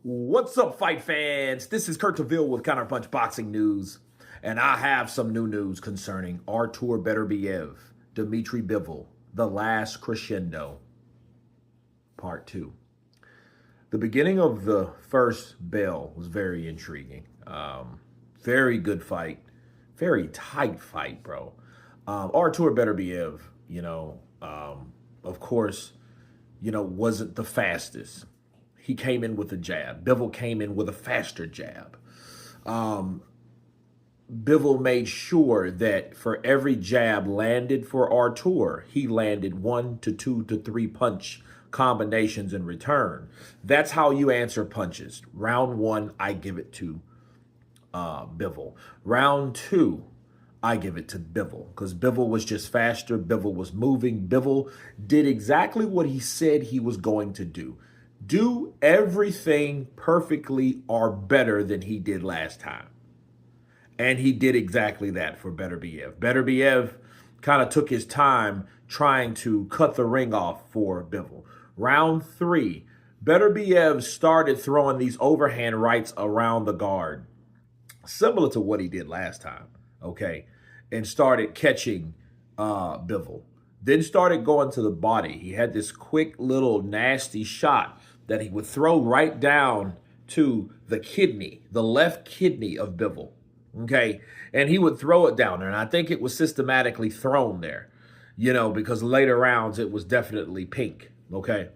What's up, fight fans? This is Bivol with Counterpunch Boxing News, and I have some new news concerning Artur Beterbiev, Dmitry Bivol, The Last Crescendo, Part 2. The beginning of the first bell was very intriguing. Very good fight. Very tight fight, bro. Artur Beterbiev, of course, wasn't the fastest. He came in with a jab. Bivol came in with a faster jab. Bivol made sure that for every jab landed for Artur, he landed 1 to 2 to 3 punch combinations in return. That's how you answer punches. Round 1, I give it to Bivol. Round 2, I give it to Bivol because Bivol was just faster. Bivol was moving. Bivol did exactly what he said he was going to do. Do everything perfectly or better than he did last time. And he did exactly that for Beterbiev. Beterbiev kind of took his time trying to cut the ring off for Bivol. Round 3, Beterbiev started throwing these overhand rights around the guard, similar to what he did last time, okay? And started catching Bivol. Then started going to the body. He had this quick little nasty shot that he would throw right down to the kidney, the left kidney of Bivol, okay? And he would throw it down there, and I think it was systematically thrown there, because later rounds it was definitely pink, okay?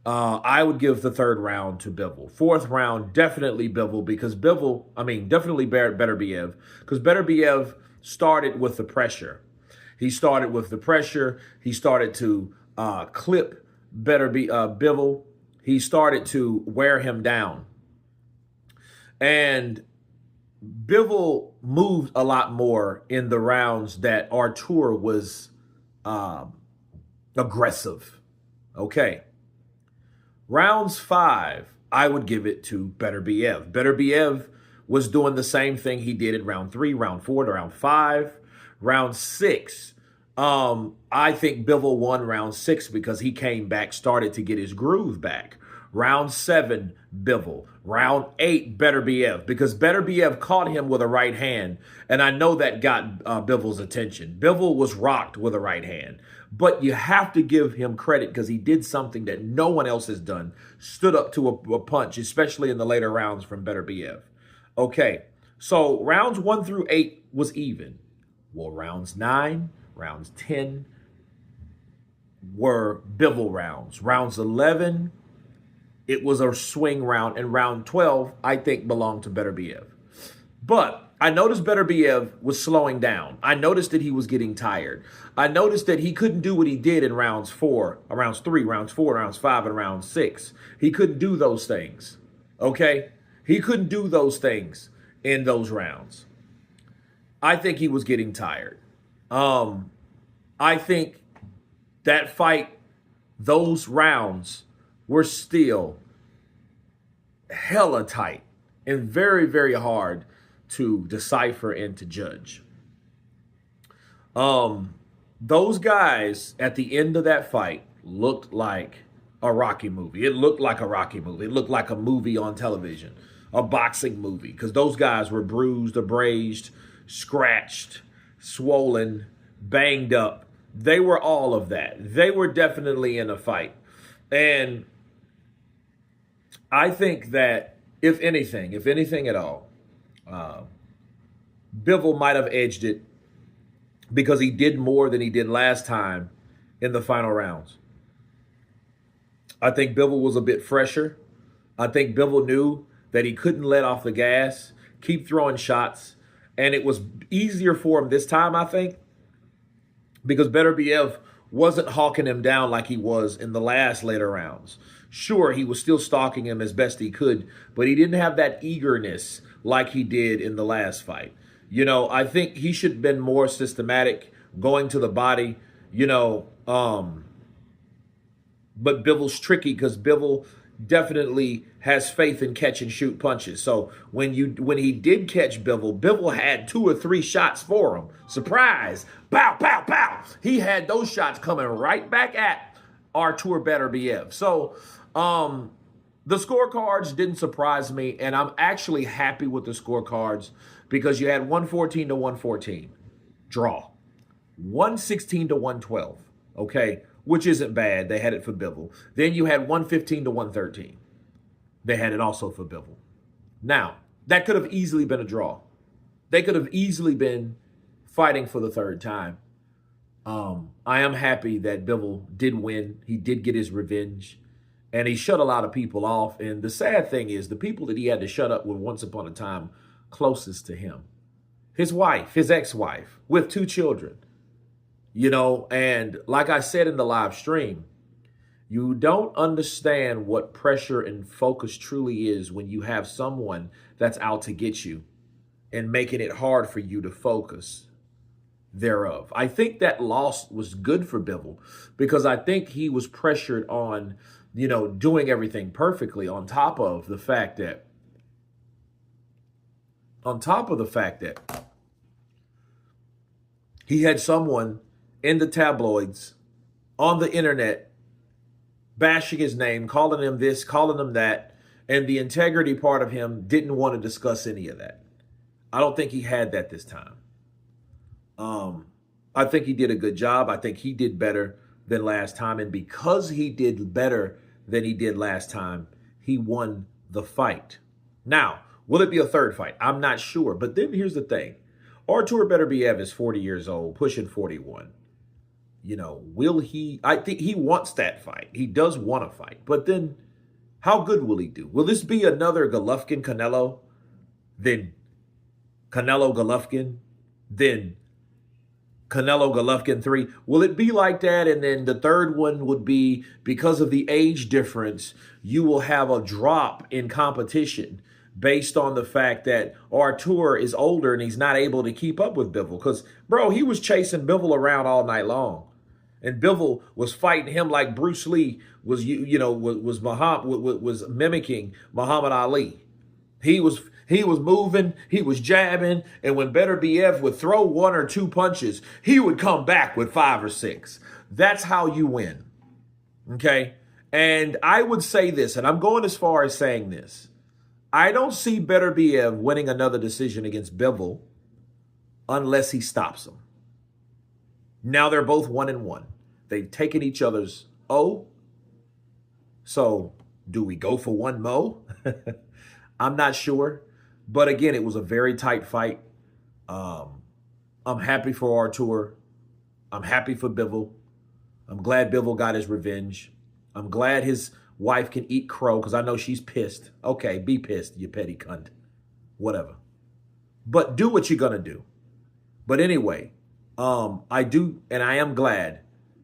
I would give the third round to Bivol. Fourth round, definitely Bivol, because definitely Beterbiev, because Beterbiev started with the pressure. He started with the pressure. He started to clip Bivol. He started to wear him down. And Bivol moved a lot more in the rounds that Artur was aggressive. Okay. Rounds 5, I would give it to Beterbiev. Beterbiev was doing the same thing he did in round 3, round 4 to round 5. Round 6, I think Bivol won round 6 because he came back, started to get his groove back. Round 7, Bivol. Round 8, Beterbiev, because Beterbiev caught him with a right hand, and I know that got Bivol's attention. Bivol was rocked with a right hand, but you have to give him credit because he did something that no one else has done, stood up to a punch, especially in the later rounds from Beterbiev. Okay, so rounds 1 through 8 was even. Well, rounds 9, rounds 10 were Bivol rounds. Rounds 11, it was a swing round. And round 12, I think, belonged to Beterbiev. But I noticed Beterbiev was slowing down. I noticed that he was getting tired. I noticed that he couldn't do what he did in rounds 4, rounds 3, rounds 4, rounds 5, and round 6. He couldn't do those things, okay? He couldn't do those things in those rounds. I think he was getting tired. I think that fight, those rounds were still hella tight and very, very hard to decipher and to judge. Those guys at the end of that fight looked like a Rocky movie. It looked like a Rocky movie. It looked like a movie on television, a boxing movie, because those guys were bruised, abrased, scratched, swollen, banged up. They were all of that. They were definitely in a fight. And I think that if anything at all, Bivol might have edged it because he did more than he did last time in the final rounds. I think Bivol was a bit fresher. I think Bivol knew that he couldn't let off the gas, keep throwing shots, and it was easier for him this time, I think, because Beterbiev wasn't hawking him down like he was in the last later rounds. Sure, he was still stalking him as best he could, but he didn't have that eagerness like he did in the last fight. I think he should have been more systematic, going to the body, but Bivol's tricky because Bivol definitely has faith in catch and shoot punches. So when he did catch Bivol, Bivol had 2 or 3 shots for him. Surprise! Pow, pow, pow! He had those shots coming right back at Artur Beterbiev. So The scorecards didn't surprise me, and I'm actually happy with the scorecards because you had 114 to 114 draw, 116 to 112, okay, which isn't bad. They had it for Bivol. Then you had 115 to 113. They had it also for Bivol. Now, that could have easily been a draw. They could have easily been fighting for the third time. I am happy that Bivol did win. He did get his revenge. And he shut a lot of people off. And the sad thing is the people that he had to shut up were once upon a time closest to him. His wife, his ex-wife, with 2 children. You know, and like I said in the live stream, you don't understand what pressure and focus truly is when you have someone that's out to get you and making it hard for you to focus thereof. I think that loss was good for Bivol because I think he was pressured on, you know, doing everything perfectly on top of the fact that he had someone in the tabloids, on the internet, bashing his name, calling him this, calling him that, and the integrity part of him didn't want to discuss any of that. I don't think he had that this time. I think he did a good job. I think he did better than last time. And because he did better than he did last time, he won the fight. Now, will it be a third fight? I'm not sure. But then here's the thing. Artur Beterbiev is 40 years old, pushing 41. You know, will he? I think he wants that fight. He does want to fight. But then how good will he do? Will this be another Golovkin-Canelo? Then Canelo-Golovkin? Then Canelo-Golovkin 3. Will it be like that? And then the third one would be, because of the age difference, you will have a drop in competition based on the fact that Artur is older and he's not able to keep up with Bivol. Because, bro, he was chasing Bivol around all night long. And Bivol was fighting him like Bruce Lee was, was mimicking Muhammad Ali. He was moving, he was jabbing, and when Beterbiev would throw 1 or 2 punches, he would come back with 5 or 6. That's how you win, okay? And I would say this, and I'm going as far as saying this. I don't see Beterbiev winning another decision against Bivol unless he stops him. Now they're both 1-1. They've taken each other's O. So do we go for one mo? I'm not sure. But again, it was a very tight fight. I'm happy for Artur. I'm happy for Bivol. I'm glad Bivol got his revenge. I'm glad his wife can eat crow because I know she's pissed. Okay, be pissed, you petty cunt. Whatever. But do what you're going to do. But anyway, I am glad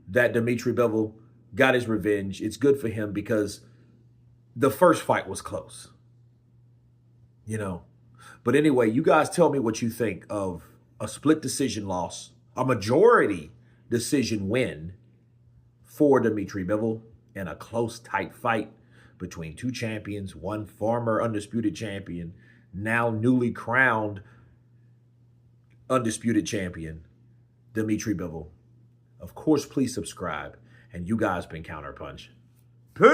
that Dmitry Bivol got his revenge. It's good for him because the first fight was close. You know. But anyway, you guys tell me what you think of a split decision loss, a majority decision win for Dmitry Bivol in a close, tight fight between 2 champions, one former undisputed champion, now newly crowned undisputed champion, Dmitry Bivol. Of course, please subscribe. And you guys been Counterpunch. Peace!